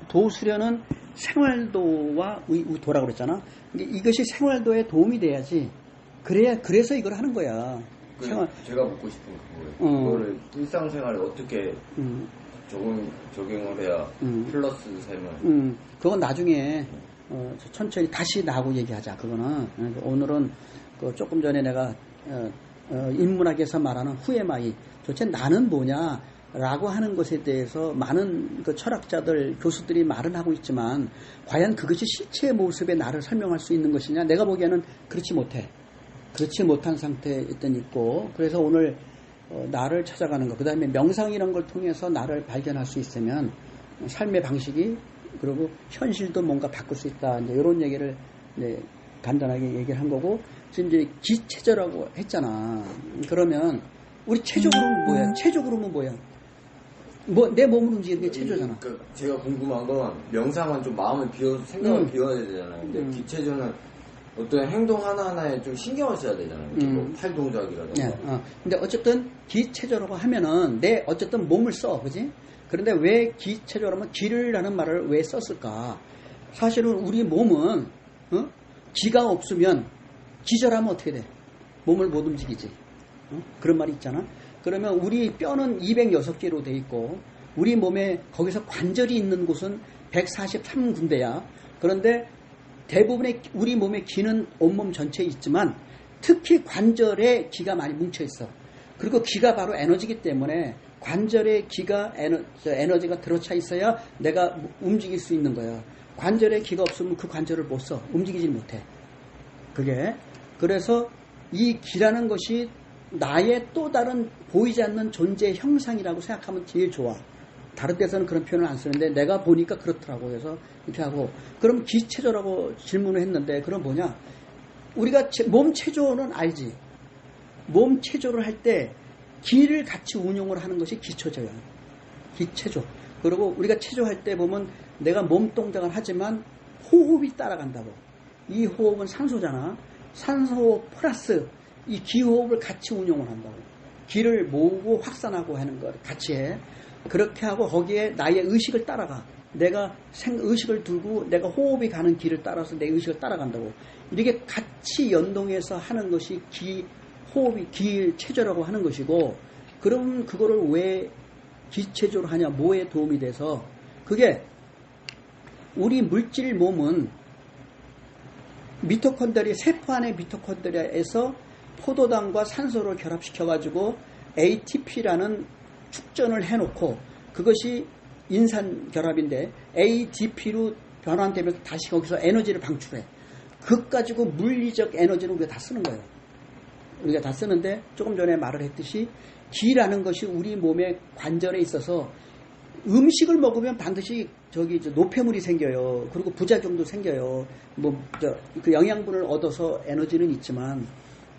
도수련은 생활도와 도라고 그랬잖아. 이것이 생활도에 도움이 돼야지. 그래서 이걸 하는 거야. 제가 묻고 싶은 그거예요. 그거를 일상생활에 어떻게 적용을 해야 플러스 셈을. 그건 나중에 천천히 다시 나하고 얘기하자. 그거는 오늘은 조금 전에 내가 인문학에서 말하는 후에마이, 도대체 나는 뭐냐 라고 하는 것에 대해서 많은 철학자들, 교수들이 말은 하고 있지만 과연 그것이 실체의 모습의 나를 설명할 수 있는 것이냐? 내가 보기에는 그렇지 못해. 그렇지 못한 상태에 일단 있고, 그래서 오늘 나를 찾아가는 것, 그 다음에 명상이라는 걸 통해서 나를 발견할 수 있으면 삶의 방식이, 그리고 현실도 뭔가 바꿀 수 있다. 이제 이런 얘기를 간단하게 얘기를 한 거고, 지금 이제 기체조라고 했잖아. 그러면 우리 체조그룹은 뭐야? 체조그룹은 뭐야? 내 몸을 움직이는 게 체조잖아. 그러니까 제가 궁금한 건, 명상은 좀 마음을 생각을 비워야 되잖아요. 근데 기체조는 어떤 행동 하나하나에 좀 신경을 써야 되잖아요. 뭐 팔 동작이라든가. 근데 어쨌든 기체조라고 하면은 어쨌든 몸을 써, 그지? 그런데 왜 기체조라면 기라는 말을 왜 썼을까? 사실은 우리 몸은 기가 없으면 기절하면 어떻게 돼? 몸을 못 움직이지. 그런 말이 있잖아. 그러면 우리 뼈는 206개로 돼 있고, 우리 몸에 거기서 관절이 있는 곳은 143군데야. 그런데 대부분의 우리 몸의 기는 온몸 전체에 있지만 특히 관절에 기가 많이 뭉쳐 있어. 그리고 기가 바로 에너지이기 때문에 관절에 기가 에너지가 들어차 있어야 내가 움직일 수 있는 거야. 관절에 기가 없으면 그 관절을 못 써. 움직이지 못해. 그래서 이 기라는 것이 나의 또 다른 보이지 않는 존재의 형상이라고 생각하면 제일 좋아. 다른 데서는 그런 표현을 안 쓰는데 내가 보니까 그렇더라고. 그래서 이렇게 하고, 그럼 기체조라고 질문을 했는데, 그럼 뭐냐? 우리가 몸 체조는 알지. 몸 체조를 할 때 기를 같이 운용을 하는 것이 기초조야. 기체조. 그리고 우리가 체조할 때 보면 내가 몸 동작을 하지만 호흡이 따라간다고. 이 호흡은 산소잖아. 산소 플러스 이 기호흡을 같이 운용을 한다고. 기를 모으고 확산하고 하는 걸 같이 해. 그렇게 하고 거기에 나의 의식을 따라가. 내가 의식을 두고 내가 호흡이 가는 길을 따라서 내 의식을 따라간다고. 이렇게 같이 연동해서 하는 것이 기 체조라고 하는 것이고, 그럼 그거를 왜 기체조로 하냐? 뭐에 도움이 돼서? 그게 우리 물질 몸은 미토콘드리아, 세포 안의 미토콘드리아에서 포도당과 산소를 결합시켜가지고 ATP라는 축전을 해놓고, 그것이 인산 결합인데 ADP로 변환되면서 다시 거기서 에너지를 방출해. 그것 가지고 물리적 에너지는 우리가 다 쓰는 거예요. 우리가 다 쓰는데, 조금 전에 말을 했듯이 기라는 것이 우리 몸의 관절에 있어서 음식을 먹으면 반드시 노폐물이 생겨요. 그리고 부작용도 생겨요. 그 영양분을 얻어서 에너지는 있지만,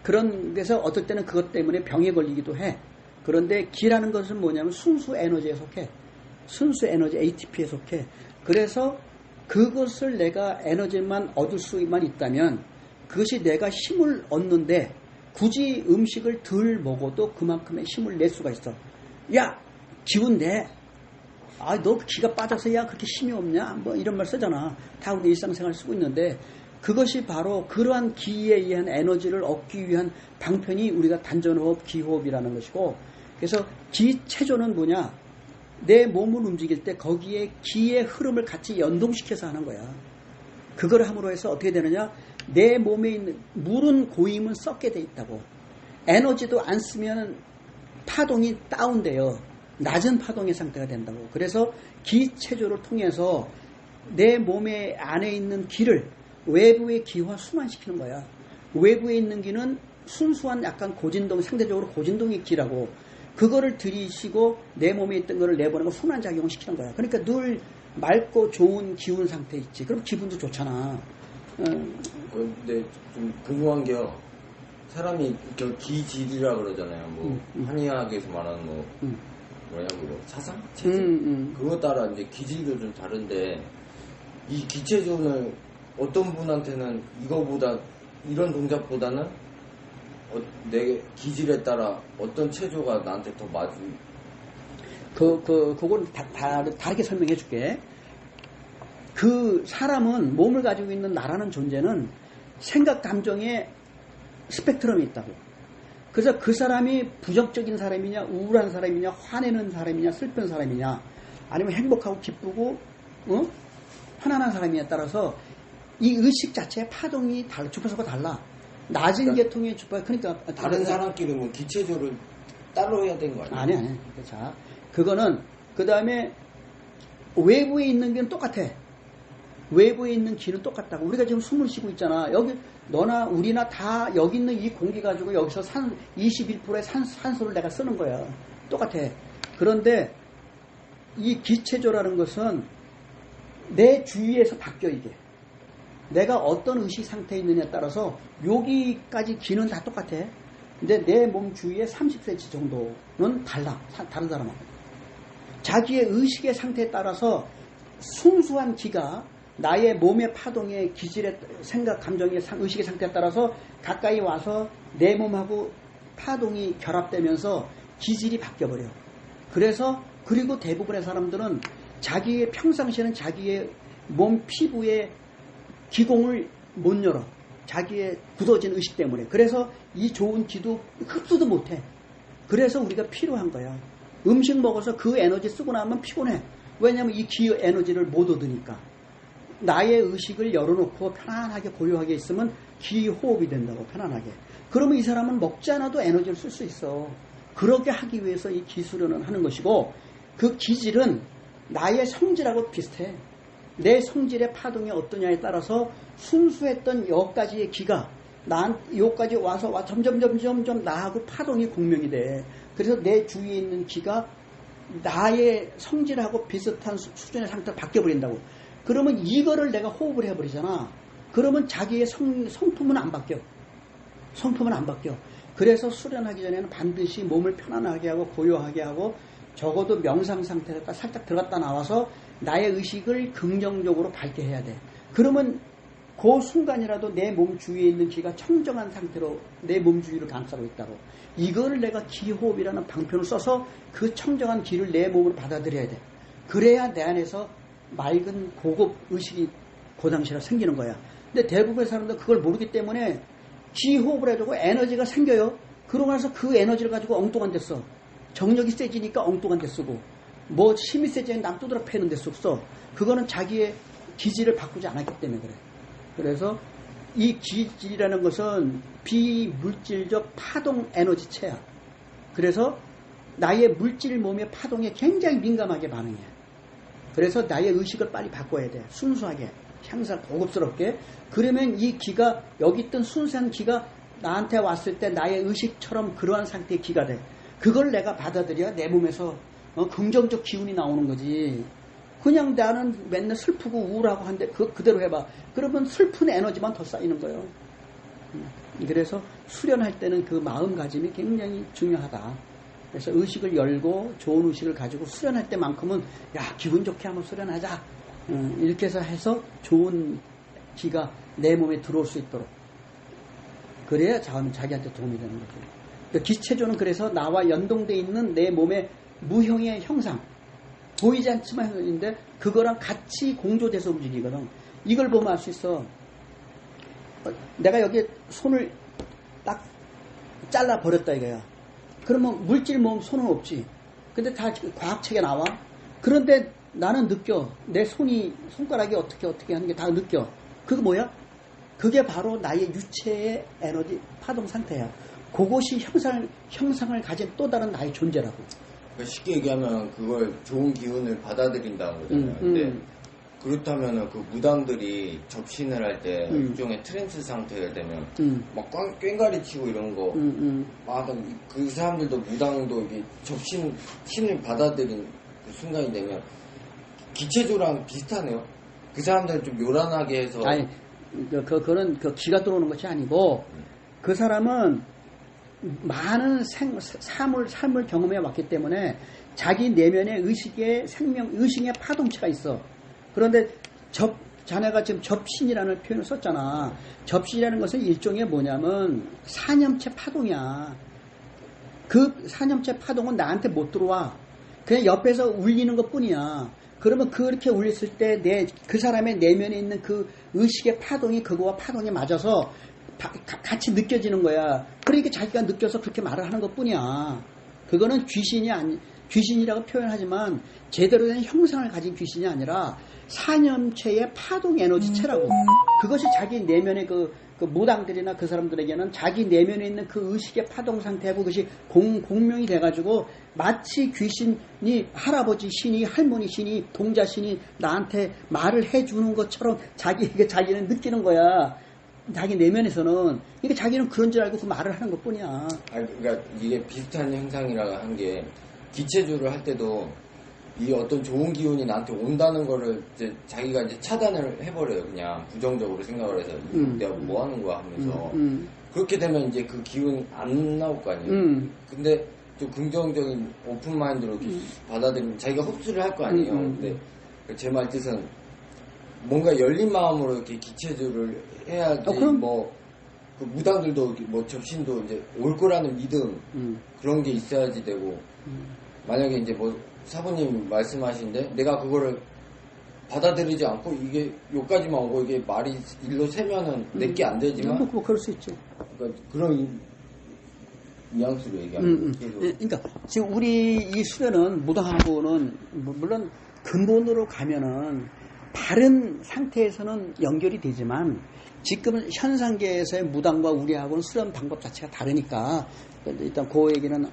그런 데서 어떨 때는 그것 때문에 병에 걸리기도 해. 그런데 기라는 것은 뭐냐면 순수 에너지에 속해. 순수 에너지 ATP에 속해. 그래서 그것을 내가 에너지만 얻을 수만 있다면 그것이 내가 힘을 얻는데, 굳이 음식을 덜 먹어도 그만큼의 힘을 낼 수가 있어. 야, 기운 내. 너 기가 빠져서 그렇게 힘이 없냐? 뭐 이런 말 쓰잖아. 다 우리 일상생활 쓰고 있는데, 그것이 바로 그러한 기에 의한 에너지를 얻기 위한 방편이 우리가 단전호흡, 기호흡이라는 것이고, 그래서 기체조는 뭐냐? 내 몸을 움직일 때 거기에 기의 흐름을 같이 연동시켜서 하는 거야. 그걸 함으로 해서 어떻게 되느냐? 내 몸에 있는 물은 고임은 썩게 돼 있다고. 에너지도 안 쓰면 파동이 다운돼요. 낮은 파동의 상태가 된다고. 그래서 기체조를 통해서 내 몸의 안에 있는 기를 외부의 기와 순환시키는 거야. 외부에 있는 기는 순수한 약간 상대적으로 고진동의 기라고, 그거를 들이쉬고 내 몸에 있던 거를 내보내고 순환작용을 시키는 거야. 그러니까 늘 맑고 좋은 기운 상태에 있지. 그럼 기분도 좋잖아. 근데 좀 궁금한 게요. 사람이 기질이라 그러잖아요. 한의학에서 말하는 뭐냐고, 사상? 체질? 그거 따라 이제 기질도 좀 다른데, 이 기체조는 어떤 분한테는 이런 동작보다는 내 기질에 따라 어떤 체조가 나한테 더 맞은? 그거는 다르게 설명해 줄게. 그 사람은 몸을 가지고 있는 나라는 존재는 생각, 감정의 스펙트럼이 있다고. 그래서 그 사람이 부정적인 사람이냐, 우울한 사람이냐, 화내는 사람이냐, 슬픈 사람이냐, 아니면 행복하고 기쁘고, 편안한 사람이냐에 따라서 이 의식 자체의 파동이 주파수가 달라. 낮은 그러니까 계통의 주파수, 그러니까 다른 사람끼리 뭐 기체적으로 따로 해야 되는 거 아니에요? 아니. 자, 그거는 그 다음에 외부에 있는 게 똑같아. 외부에 있는 기는 똑같다고. 우리가 지금 숨을 쉬고 있잖아. 여기 너나 우리나 다 여기 있는 이 공기 가지고 여기서 21%의 산소를 내가 쓰는 거야. 똑같아. 그런데 이 기체조라는 것은 내 주위에서 바뀌어 이게. 내가 어떤 의식 상태에 있느냐에 따라서 여기까지 기는 다 똑같아. 근데 내 몸 주위에 30cm 정도는 달라. 다른 사람하고. 자기의 의식의 상태에 따라서 순수한 기가 나의 몸의 파동의 기질의 생각, 감정의 의식의 상태에 따라서 가까이 와서 내 몸하고 파동이 결합되면서 기질이 바뀌어버려. 그리고 대부분의 사람들은 자기의 평상시에는 자기의 몸 피부의 기공을 못 열어. 자기의 굳어진 의식 때문에. 그래서 이 좋은 기도 흡수도 못해. 그래서 우리가 필요한 거야. 음식 먹어서 그 에너지 쓰고 나면 피곤해. 왜냐하면 이 기 에너지를 못 얻으니까. 나의 의식을 열어놓고 편안하게 고요하게 있으면 기 호흡이 된다고, 편안하게. 그러면 이 사람은 먹지 않아도 에너지를 쓸 수 있어. 그렇게 하기 위해서 이 기수련을 하는 것이고, 그 기질은 나의 성질하고 비슷해. 내 성질의 파동이 어떠냐에 따라서 순수했던 여기까지의 기가 여기까지 와서 점점 나하고 파동이 공명이 돼. 그래서 내 주위에 있는 기가 나의 성질하고 비슷한 수준의 상태로 바뀌어버린다고. 그러면 이거를 내가 호흡을 해버리잖아. 그러면 자기의 성품은 안 바뀌어. 성품은 안 바뀌어. 그래서 수련하기 전에는 반드시 몸을 편안하게 하고 고요하게 하고 적어도 명상 상태가 살짝 들어갔다 나와서 나의 의식을 긍정적으로 밝게 해야 돼. 그러면 그 순간이라도 내 몸 주위에 있는 기가 청정한 상태로 내 몸 주위를 감싸고 있다고. 이거를 내가 기호흡이라는 방편을 써서 그 청정한 기를 내 몸으로 받아들여야 돼. 그래야 내 안에서 맑은 고급 의식이 그 당시에 생기는 거야. 근데 대부분의 사람들은 그걸 모르기 때문에 기호흡을 해주고 에너지가 생겨요. 그러고 나서 그 에너지를 가지고 엉뚱한 데 써. 정력이 세지니까 엉뚱한 데 쓰고, 뭐 힘이 세지니까 남 두드러 패는 데 써. 그거는 자기의 기질을 바꾸지 않았기 때문에 그래. 그래서 이 기질이라는 것은 비물질적 파동 에너지체야. 그래서 나의 물질 몸의 파동에 굉장히 민감하게 반응해. 그래서 나의 의식을 빨리 바꿔야 돼. 순수하게, 항상 고급스럽게. 그러면 이 기가, 여기 있던 순수한 기가 나한테 왔을 때 나의 의식처럼 그러한 상태의 기가 돼. 그걸 내가 받아들여야 내 몸에서 긍정적 기운이 나오는 거지. 그냥 나는 맨날 슬프고 우울하고 한데 그대로 해봐. 그러면 슬픈 에너지만 더 쌓이는 거예요. 그래서 수련할 때는 그 마음가짐이 굉장히 중요하다. 그래서 의식을 열고 좋은 의식을 가지고 수련할 때만큼은 야, 기분 좋게 한번 수련하자. 이렇게 해서 좋은 기가 내 몸에 들어올 수 있도록. 그래야 자기한테 도움이 되는 거죠. 그러니까 기체조는 그래서 나와 연동되어 있는 내 몸의 무형의 형상, 보이지 않지만 형상인데 그거랑 같이 공조돼서 움직이거든. 이걸 보면 알 수 있어. 내가 여기 손을 딱 잘라 버렸다 이거야. 그러면 물질 몸 손은 없지. 근데 다 과학책에 나와. 그런데 나는 느껴. 내 손가락이 어떻게 하는 게 다 느껴. 그게 뭐야? 그게 바로 나의 유체의 에너지 파동 상태야. 그것이 형상을 가진 또 다른 나의 존재라고. 그러니까 쉽게 얘기하면 그걸 좋은 기운을 받아들인다는 거잖아요. 근데 그렇다면 그 무당들이 접신을 할 때 일종의 트랜스 상태가 되면 막 꽹가리 치고 이런 거 그 사람들도 무당도 이게 신을 받아들인 그 순간이 되면 기체조랑 비슷하네요. 그 사람들은 좀 요란하게 해서 아니 그거는 기가 들어오는 것이 아니고 그 사람은 많은 삶을 경험해 왔기 때문에 자기 내면의 의식의 파동체가 있어. 그런데 자네가 지금 접신이라는 표현을 썼잖아. 접신이라는 것은 일종의 뭐냐면 사념체 파동이야. 그 사념체 파동은 나한테 못 들어와. 그냥 옆에서 울리는 것 뿐이야. 그러면 그렇게 울렸을 때 그 사람의 내면에 있는 그 의식의 파동이 그거와 파동이 맞아서 같이 느껴지는 거야. 그러니까 자기가 느껴서 그렇게 말을 하는 것 뿐이야. 그거는 귀신이라고 표현하지만 제대로 된 형상을 가진 귀신이 아니라 사념체의 파동 에너지체라고. 그것이 자기 내면의 그 무당들이나 그 사람들에게는 자기 내면에 있는 그 의식의 파동 상태하고 그것이 공명이 돼가지고 마치 귀신이 할아버지 신이 할머니 신이 동자 신이 나한테 말을 해주는 것처럼 자기는 느끼는 거야. 자기 내면에서는. 그러니까 자기는 그런 줄 알고 그 말을 하는 것 뿐이야. 그러니까 이게 비슷한 현상이라 한 게 기체주를 할 때도 이 어떤 좋은 기운이 나한테 온다는 거를 이제 자기가 이제 차단을 해버려요. 그냥 부정적으로 생각을 해서 내가 뭐 하는 거야 하면서 그렇게 되면 이제 그 기운이 안 나올 거 아니에요. 근데 좀 긍정적인 오픈 마인드로 이렇게 받아들이면 자기가 흡수를 할 거 아니에요. 근데 제 말 뜻은 뭔가 열린 마음으로 이렇게 기체주를 해야지 그 무당들도 뭐 접신도 이제 올 거라는 믿음 그런 게 있어야지 되고 만약에 이제 뭐 사부님 말씀하신데 내가 그거를 받아들이지 않고 이게 요까지만 오고 이게 말이 일로 세면은 내게 안 되지만 뭐 그럴 수 있죠. 그러니까 그런 뉘앙스로 얘기하는 그러니까 지금 우리 이 수련은 무당하고는 물론 근본으로 가면은 다른 상태에서는 연결이 되지만 지금 현상계에서의 무당과 우리하고는 수련 방법 자체가 다르니까 일단 그 얘기는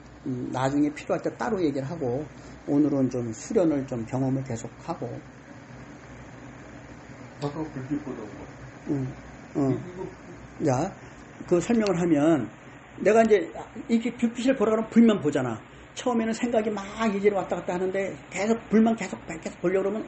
나중에 필요할 때 따로 얘기를 하고 오늘은 좀 수련을 좀 경험을 계속하고. 아까 불빛보다 자, 그 설명을 하면 내가 이제 이렇게 불빛을 보라 그러면 불만 보잖아. 처음에는 생각이 막 이리로 왔다 갔다 하는데 계속 불만 계속 보려고 그러면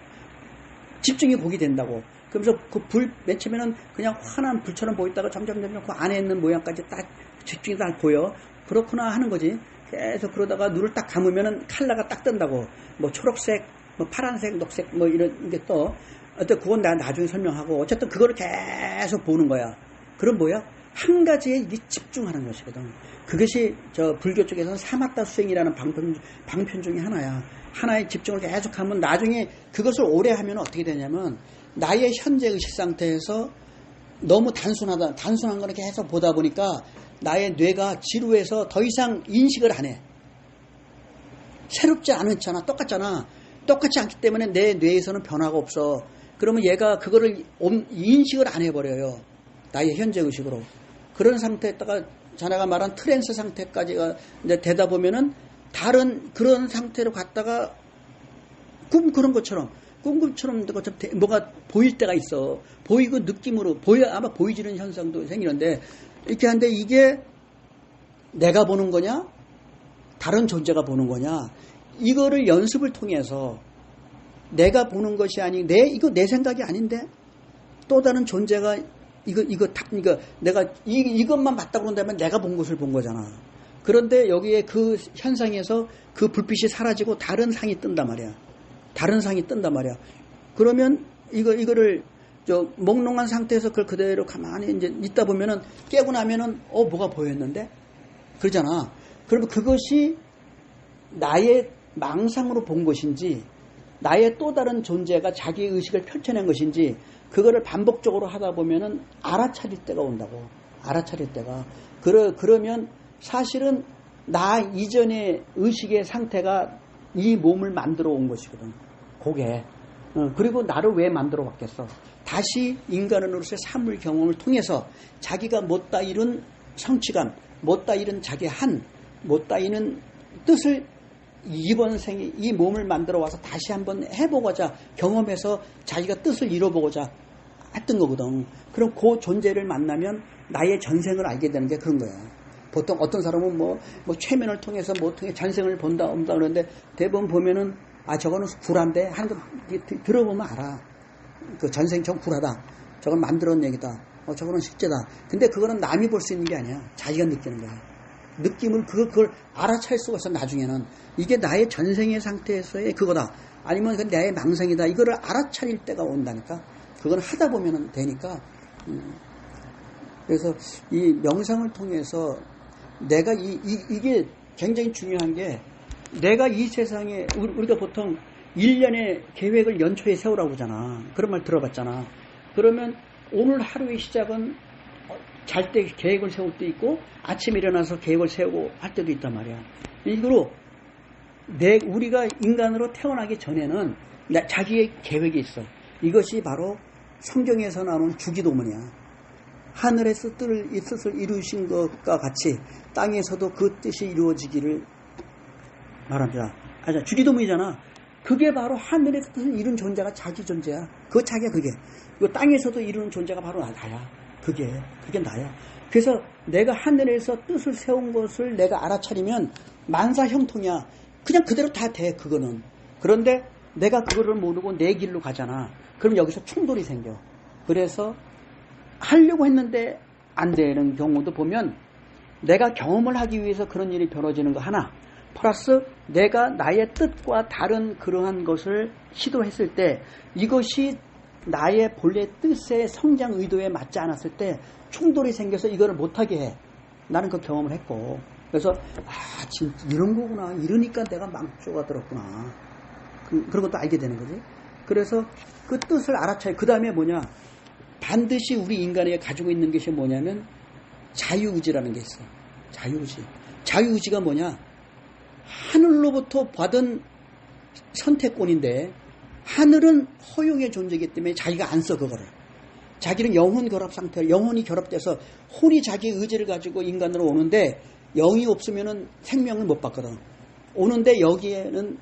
집중이 보게 된다고. 그러면서 그 불 맨 처음에는 그냥 환한 불처럼 보이다가 점점 그 안에 있는 모양까지 딱 집중이 딱 보여. 그렇구나 하는 거지. 계속 그러다가 눈을 딱 감으면은 컬러가 딱 뜬다고. 뭐 초록색, 뭐 파란색, 녹색 뭐 이런 게 또. 어때 그건 나 나중에 설명하고 어쨌든 그거를 계속 보는 거야. 그럼 뭐야? 한 가지에 이게 집중하는 것이거든. 그것이 저 불교 쪽에서는 사마타 수행이라는 방편 중에 하나야. 하나의 집중을 계속하면 나중에 그것을 오래 하면 어떻게 되냐면 나의 현재 의식 상태에서 너무 단순한 거를 계속 보다 보니까 나의 뇌가 지루해서 더 이상 인식을 안 해. 새롭지 않잖아. 똑같잖아. 똑같지 않기 때문에 내 뇌에서는 변화가 없어. 그러면 얘가 그거를 인식을 안 해버려요. 나의 현재 의식으로. 그런 상태에다가 자네가 말한 트랜스 상태까지가 이제 되다 보면은 다른 그런 상태로 갔다가 그런 것처럼 꿈꿈처럼 뭐가 보일 때가 있어. 보이고 느낌으로 아마 보이지는 현상도 생기는데 이렇게 하는데 이게 내가 보는 거냐? 다른 존재가 보는 거냐? 이거를 연습을 통해서 내가 보는 것이 아니 이거 내 생각이 아닌데 또 다른 존재가 이거 내가 이것만 맞다고 그런다면 내가 본 것을 본 거잖아. 그런데 여기에 그 현상에서 그 불빛이 사라지고 다른 상이 뜬단 말이야. 다른 상이 뜬단 말이야. 그러면 이거를 몽롱한 상태에서 그걸 그대로 가만히 이제 있다 보면은 깨고 나면은 뭐가 보였는데? 그러잖아. 그러면 그것이 나의 망상으로 본 것인지 나의 또 다른 존재가 자기의 의식을 펼쳐낸 것인지 그거를 반복적으로 하다 보면은 알아차릴 때가 온다고. 알아차릴 때가. 그러면 사실은 나 이전의 의식의 상태가 이 몸을 만들어 온 것이거든. 그게. 그리고 나를 왜 만들어 왔겠어? 다시 인간으로서의 사물 경험을 통해서 자기가 못다 이룬 성취감, 못다 이룬 자기의 못다 이룬 뜻을 이번 생에 이 몸을 만들어 와서 다시 한번 해보고자 경험해서 자기가 뜻을 이뤄보고자 했던 거거든. 그럼 그 존재를 만나면 나의 전생을 알게 되는 게 그런 거야. 보통 어떤 사람은 뭐 최면을 통해서 통해 전생을 본다 그러는데 대부분 보면은 저거는 불한데 하는 거 들어보면 알아. 그 전생 저건 불하다. 저건 만들어온 얘기다. 저거는 실제다. 근데 그거는 남이 볼 수 있는 게 아니야. 자기가 느끼는 거야. 느낌을 그걸 알아차릴 수가 있어. 나중에는 이게 나의 전생의 상태에서의 그거다. 아니면 그 나의 망상이다. 이거를 알아차릴 때가 온다니까. 그건 하다 보면 되니까. 그래서 이 명상을 통해서 내가 이게 굉장히 중요한 게 내가 이 세상에 우리가 보통 1년의 계획을 연초에 세우라고 그러잖아. 그런 말 들어봤잖아. 그러면 오늘 하루의 시작은 잘 때 계획을 세울 때 있고 아침에 일어나서 계획을 세우고 할 때도 있단 말이야. 이거로 우리가 인간으로 태어나기 전에는 자기의 계획이 있어. 이것이 바로 성경에서 나오는 주기도문이야. 하늘에서 뜻을 이루신 것과 같이 땅에서도 그 뜻이 이루어지기를 말합니다. 주기도문이잖아. 그게 바로 하늘에서 뜻을 이룬 존재가 자기 존재야. 그 자기야 그게. 이 땅에서도 이루는 존재가 바로 나야. 그게 나야. 그래서 내가 하늘에서 뜻을 세운 것을 내가 알아차리면 만사형통이야. 그냥 그대로 다 돼, 그거는. 그런데 내가 그거를 모르고 내 길로 가잖아. 그럼 여기서 충돌이 생겨. 그래서 하려고 했는데 안 되는 경우도 보면 내가 경험을 하기 위해서 그런 일이 벌어지는 거 하나, 플러스 내가 나의 뜻과 다른 그러한 것을 시도했을 때 이것이 나의 본래 뜻의 성장 의도에 맞지 않았을 때 충돌이 생겨서 이거를 못하게 해. 나는 그 경험을 했고. 그래서 진짜 이런 거구나. 이러니까 내가 망조가 들었구나. 그런 것도 알게 되는 거지. 그래서 그 뜻을 알아차려. 그 다음에 뭐냐. 반드시 우리 인간에게 가지고 있는 것이 뭐냐면 자유의지라는 게 있어. 자유의지. 자유의지가 뭐냐. 하늘로부터 받은 선택권인데 하늘은 허용의 존재이기 때문에 자기가 안 써 그거를. 자기는 영혼 결합 상태로 영혼이 결합돼서 혼이 자기의 의지를 가지고 인간으로 오는데 영이 없으면은 생명을 못 받거든. 오는데 여기에는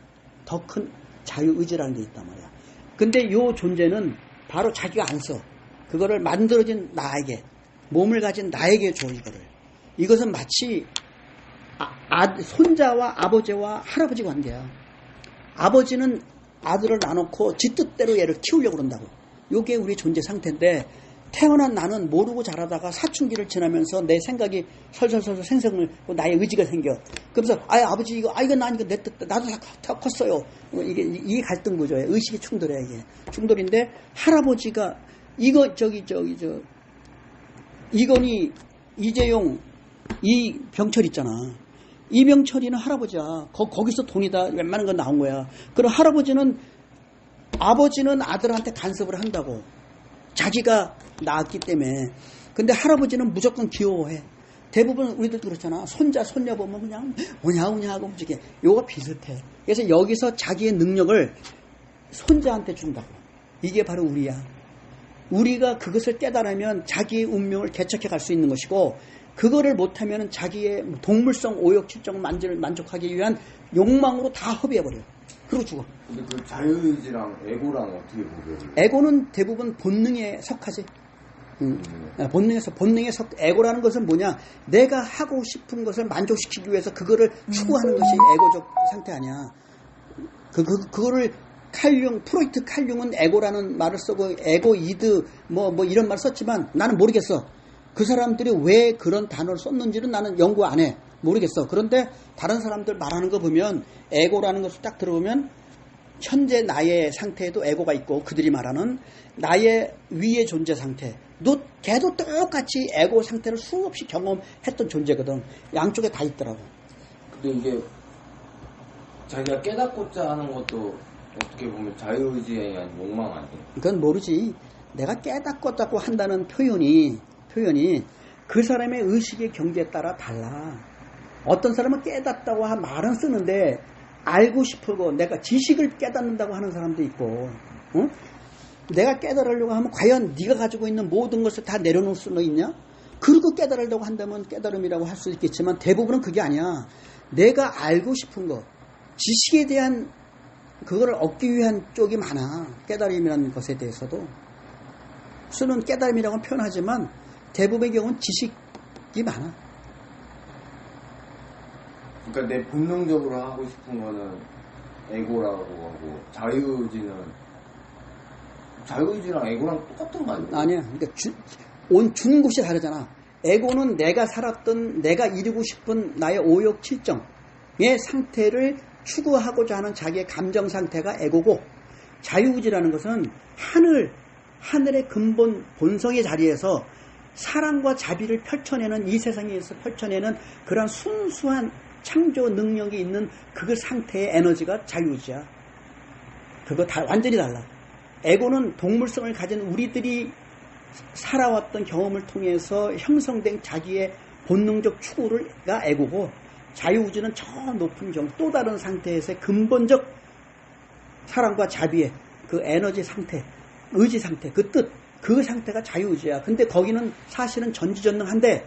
더 큰 자유의지라는 게 있단 말이야. 근데 이 존재는 바로 자기가 안 써. 그거를 만들어진 나에게, 몸을 가진 나에게 줘 이거를. 이것은 마치 손자와 아버지와 할아버지 관계야. 아버지는 아들을 나놓고 지 뜻대로 얘를 키우려고 그런다고. 이게 우리 존재 상태인데 태어난 나는 모르고 자라다가 사춘기를 지나면서 내 생각이 설설설설 생성을 나의 의지가 생겨. 그러면서 아버지 이거 난 이거 내 뜻 나도 다 컸어요. 이게 갈등 구조예요. 의식이 충돌해 이게. 충돌인데 할아버지가 이건희 이재용 이병철 있잖아. 이병철이는 할아버지야. 거기서 돈이 다 웬만한 건 나온 거야. 그럼 아버지는 아들한테 간섭을 한다고. 자기가 낳았기 때문에. 근데 할아버지는 무조건 귀여워해. 대부분 우리들도 그렇잖아. 손자, 손녀 보면 그냥 우냐 하고 움직여. 요거 비슷해. 그래서 여기서 자기의 능력을 손자한테 준다고. 이게 바로 우리야. 우리가 그것을 깨달으면 자기의 운명을 개척해 갈 수 있는 것이고, 그거를 못하면 자기의 동물성 오욕칠정을 만족하기 위한 욕망으로 다 허비해버려. 그리고 죽어. 근데 그 자유의지랑 에고랑 어떻게 보세요? 에고는 대부분 본능에 속하지. 본능에 속. 에고라는 것은 뭐냐? 내가 하고 싶은 것을 만족시키기 위해서 그거를 추구하는 것이 에고적 상태 아니야. 그거를 프로이트 칼융은 에고라는 말을 쓰고 에고이드 뭐 이런 말 썼지만 나는 모르겠어. 그 사람들이 왜 그런 단어를 썼는지는 나는 연구 안 해. 모르겠어. 그런데 다른 사람들 말하는 거 보면 에고라는 것을 딱 들어보면 현재 나의 상태에도 에고가 있고 그들이 말하는 나의 위의 존재 상태. 걔도 똑같이 에고 상태를 수없이 경험했던 존재거든. 양쪽에 다 있더라고. 근데 이게 자기가 깨닫고자 하는 것도 어떻게 보면 자유의지에 의한 욕망 아니에요? 그건 모르지. 내가 깨닫고자고 한다는 표현이 그 사람의 의식의 경지에 따라 달라. 어떤 사람은 깨닫다고 한 말은 쓰는데 알고 싶고 내가 지식을 깨닫는다고 하는 사람도 있고, 응? 내가 깨달으려고 하면 과연 네가 가지고 있는 모든 것을 다 내려놓을 수는 있냐? 그리고 깨달으려고 한다면 깨달음이라고 할 수 있겠지만 대부분은 그게 아니야. 내가 알고 싶은 거, 지식에 대한 그거를 얻기 위한 쪽이 많아. 깨달음이라는 것에 대해서도 수는 깨달음이라고 표현하지만 대부분의 경우는 지식이 많아. 그러니까 내 본능적으로 하고 싶은 거는 에고라고 하고 자유의지랑 에고랑 똑같은 거 아니에요? 아니야. 그러니까 주는 곳이 다르잖아. 에고는 내가 살았던 내가 이루고 싶은 나의 오욕 칠정의 상태를 추구하고자 하는 자기의 감정 상태가 에고고, 자유의지라는 것은 하늘의 근본 본성의 자리에서 사랑과 자비를 펼쳐내는 이 세상에서 펼쳐내는 그런 순수한 창조 능력이 있는 그 상태의 에너지가 자유의지야. 그거 다 완전히 달라. 에고는 동물성을 가진 우리들이 살아왔던 경험을 통해서 형성된 자기의 본능적 추구가 에고고, 자유의지는 저 높은 또 다른 상태에서의 근본적 사랑과 자비의 그 에너지 상태, 의지 상태, 그 뜻, 그 상태가 자유의지야. 근데 거기는 사실은 전지전능한데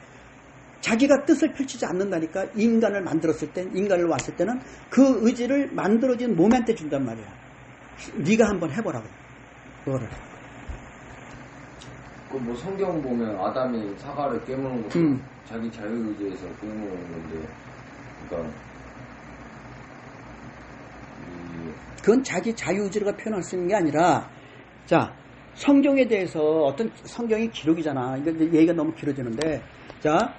자기가 뜻을 펼치지 않는다니까. 인간을 만들었을 때, 인간을 왔을 때는 그 의지를 만들어진 몸한테 준단 말이야. 네가 한번 해보라고. 그거를. 그 뭐 성경 보면 아담이 사과를 깨무는 것도 자기 자유의지에서 깨무는 건데, 그러니까 그건 자기 자유의지가 표현할 수 있는 게 아니라, 자, 성경에 대해서 어떤 성경의 기록이잖아. 이거 얘기가 너무 길어지는데, 자,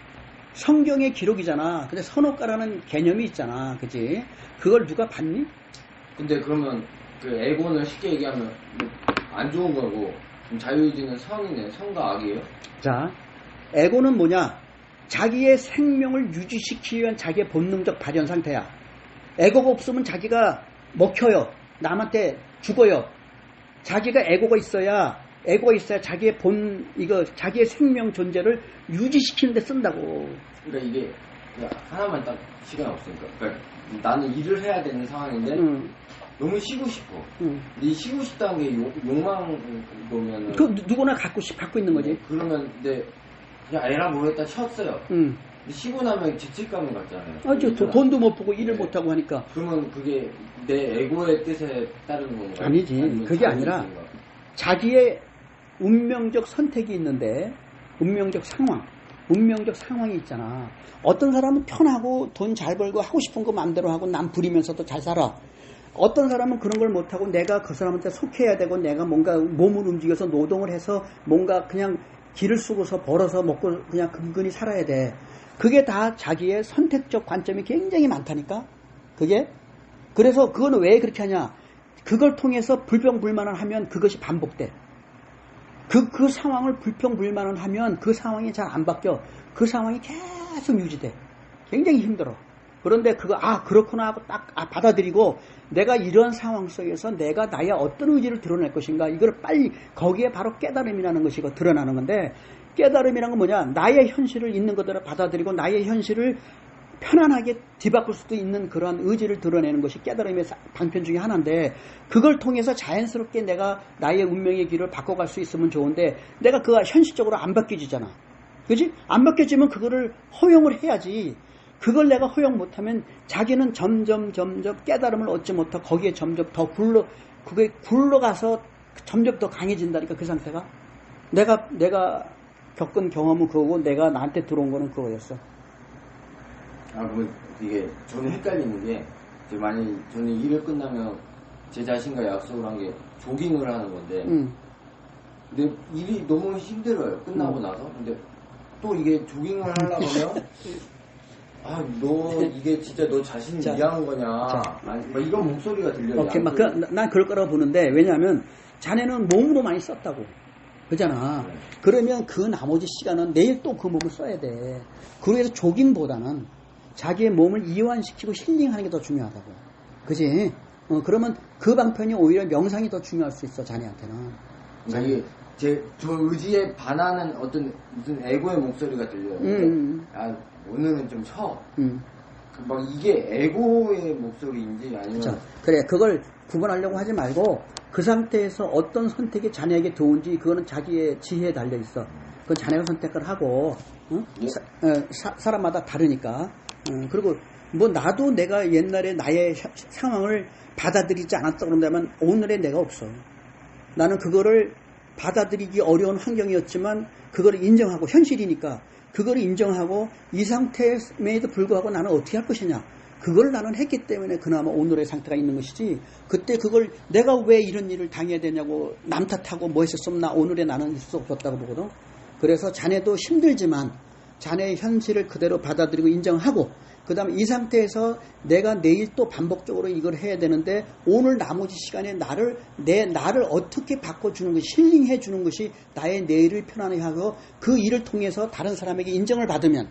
성경의 기록이잖아. 근데 선호가라는 개념이 있잖아. 그치? 그걸 누가 봤니? 근데 그러면 그 에고는 쉽게 얘기하면 안 좋은 거고, 자유의지는 선이네. 선과 악이에요? 자, 에고는 뭐냐? 자기의 생명을 유지시키기 위한 자기의 본능적 발현 상태야. 에고가 없으면 자기가 먹혀요. 남한테 죽어요. 자기가 에고가 있어야 자기의 자기의 생명 존재를 유지시키는 데 쓴다고. 그러니까 이게 하나만 딱 시간 없으니까. 그러니까 나는 일을 해야 되는 상황인데 너무 쉬고 싶어. 근데 쉬고 싶다는 게 욕망 보면은. 그 누구나 갖고 있는 거지. 그러면 근데 그냥 에라 모르겠다 쉬었어요. 근데 쉬고 나면 죄책감이 같잖아요. 돈도 못 보고 일을 못 하고 하니까. 그러면 그게 내 에고의 뜻에 따르는 건가요? 아니지. 그게 아니라 자기의 운명적 선택이 있는데, 운명적 상황이 있잖아. 어떤 사람은 편하고 돈 잘 벌고 하고 싶은 거 마음대로 하고 남 부리면서도 잘 살아. 어떤 사람은 그런 걸 못하고 내가 그 사람한테 속해야 되고 내가 뭔가 몸을 움직여서 노동을 해서 뭔가 그냥 길을 쓰고서 벌어서 먹고 그냥 근근히 살아야 돼. 그게 다 자기의 선택적 관점이 굉장히 많다니까. 그게. 그래서 그거는 왜 그렇게 하냐. 그걸 통해서 불평불만을 하면 그것이 반복돼. 그 상황을 불평불만을 하면 그 상황이 잘 안 바뀌어. 그 상황이 계속 유지돼. 굉장히 힘들어. 그런데 그렇구나 하고 딱 받아들이고, 내가 이런 상황 속에서 내가 나의 어떤 의지를 드러낼 것인가, 이걸 빨리, 거기에 바로 깨달음이라는 것이 드러나는 건데, 깨달음이란 건 뭐냐, 나의 현실을 있는 그대로 받아들이고 나의 현실을 편안하게 뒤바꿀 수도 있는 그러한 의지를 드러내는 것이 깨달음의 방편 중에 하나인데, 그걸 통해서 자연스럽게 내가 나의 운명의 길을 바꿔갈 수 있으면 좋은데, 내가 그가 현실적으로 안 바뀌어지잖아. 그지? 안 바뀌어지면 그거를 허용을 해야지. 그걸 내가 허용 못하면 자기는 점점 깨달음을 얻지 못하고 거기에 점점 더 그게 굴러가서 점점 더 강해진다니까, 그 상태가. 내가 겪은 경험은 그거고, 내가 나한테 들어온 거는 그거였어. 그럼 이게 저는 헷갈리는 게, 만약에 저는 일을 끝나면 제 자신과 약속을 한 게 조깅을 하는 건데, 근데 일이 너무 힘들어요. 끝나고 나서. 근데 또 이게 조깅을 하려고 하면 너 이게 진짜 너 자신이 위한 거냐? 아니, 이런 목소리가 들려요. 오케이, 난 그럴 거라고 보는데, 왜냐하면 자네는 몸으로 많이 썼다고. 그잖아. 네. 그러면 그 나머지 시간은 내일 또 그 몸을 써야 돼. 그래서 조깅보다는 자기의 몸을 이완시키고 힐링하는 게 더 중요하다고. 그지? 그러면 그 방편이 오히려 명상이 더 중요할 수 있어, 자네한테는. 이게 저 의지에 반하는 무슨 에고의 목소리가 들려요. 오늘은 좀 쉬어. 막 이게 에고의 목소리인지 아니면. 그래, 그걸 구분하려고 하지 말고, 그 상태에서 어떤 선택이 자네에게 좋은지, 그거는 자기의 지혜에 달려있어. 그건 자네가 선택을 하고, 사람마다 다르니까. 그리고 나도 내가 옛날에 나의 상황을 받아들이지 않았다 그런다면 오늘의 내가 없어. 나는 그거를 받아들이기 어려운 환경이었지만 그거를 인정하고, 현실이니까 그거를 인정하고, 이 상태임에도 불구하고 나는 어떻게 할 것이냐, 그걸 나는 했기 때문에 그나마 오늘의 상태가 있는 것이지, 그때 그걸 내가 왜 이런 일을 당해야 되냐고 남 탓하고 뭐 했었으면 나 오늘의 나는 있을 수 없었다고 보거든. 그래서 자네도 힘들지만 자네의 현실을 그대로 받아들이고 인정하고, 그 다음에 이 상태에서 내가 내일 또 반복적으로 이걸 해야 되는데, 오늘 나머지 시간에 나를 어떻게 바꿔주는 것이, 힐링해 주는 것이 나의 내일을 편안하게 하고, 그 일을 통해서 다른 사람에게 인정을 받으면,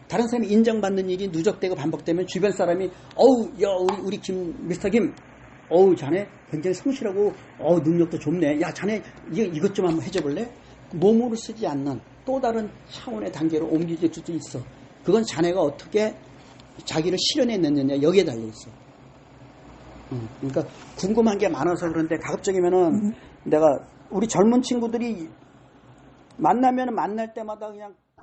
다른 사람이 인정받는 일이 누적되고 반복되면 주변 사람이 어우 야 우리 미스터 김 어우 자네 굉장히 성실하고 능력도 좋네. 야 자네 이것 좀 한번 해줘 볼래? 몸으로 쓰지 않는 또 다른 차원의 단계로 옮겨질 수도 있어. 그건 자네가 어떻게 자기를 실현해냈느냐 여기에 달려있어. 그러니까 궁금한 게 많아서 그런데 가급적이면은 내가 우리 젊은 친구들이 만나면 만날 때마다 그냥